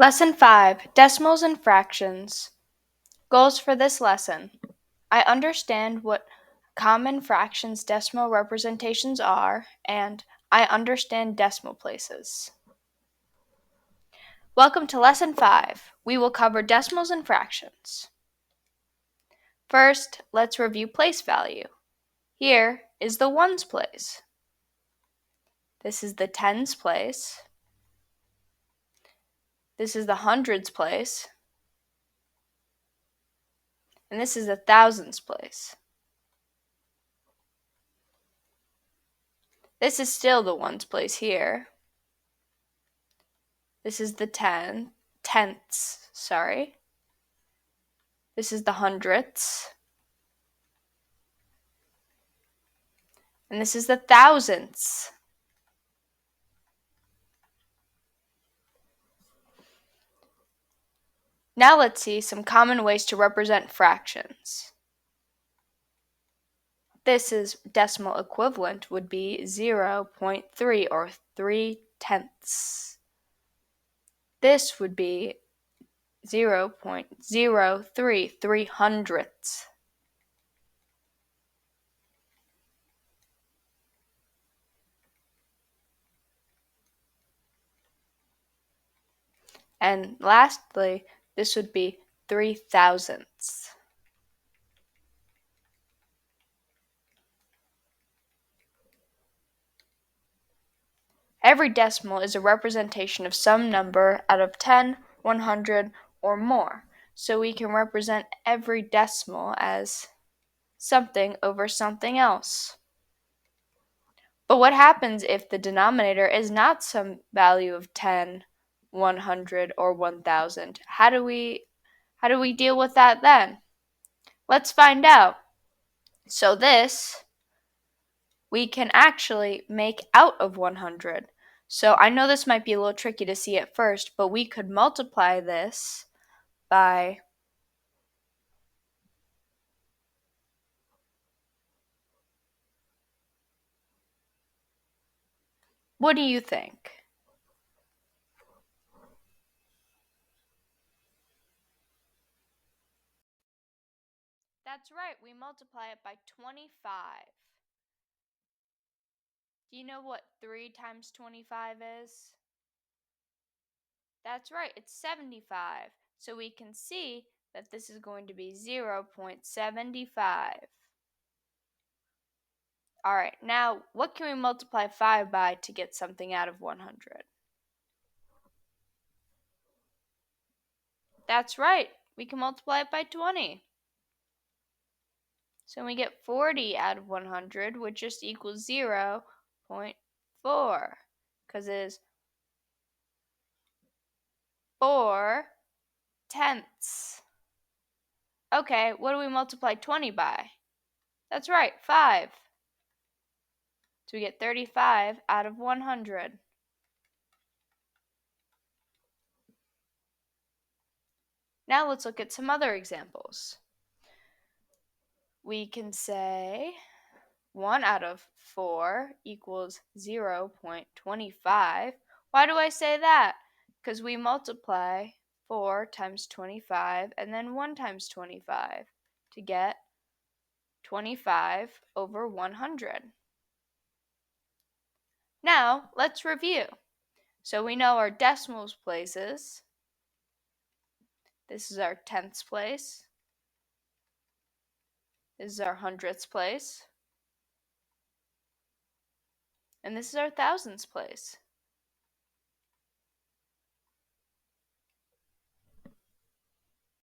Lesson 5, Decimals and Fractions. Goals for this lesson. I understand what common fractions decimal representations are, and I understand decimal places. Welcome to Lesson 5. We will cover decimals and fractions. First, let's review place value. Here is the ones place. This is the tens place. This is the hundreds place. And this is the thousands place. This is still the ones place here. This is the tenths. This is the hundredths. And this is the thousandths. Now let's see some common ways to represent fractions. This is decimal equivalent would be 0.3 or 3/10. This would be 0.03 300ths. And lastly, this would be 3,000ths. Every decimal is a representation of some number out of 10, 100, or more, so we can represent every decimal as something over something else. But what happens if the denominator is not some value of 10, 100, or 1000? How do we deal with that then? Let's find out. So this we can actually make out of 100. So I know this might be a little tricky to see at first, but we could multiply this by what do you think? That's right, we multiply it by 25. Do you know what 3 times 25 is? That's right, it's 75. So we can see that this is going to be 0.75. Alright, now what can we multiply 5 by to get something out of 100? That's right, we can multiply it by 20. So we get 40 out of 100, which just equals 0.4, because it is 4/10. Okay, what do we multiply 20 by? That's right, 5. So we get 35 out of 100. Now let's look at some other examples. We can say 1 out of 4 equals 0.25. Why do I say that? Because we multiply 4 times 25 and then 1 times 25 to get 25 over 100. Now, let's review. So we know our decimals places. This is our tenths place. This is our hundredths place. And this is our thousandths place.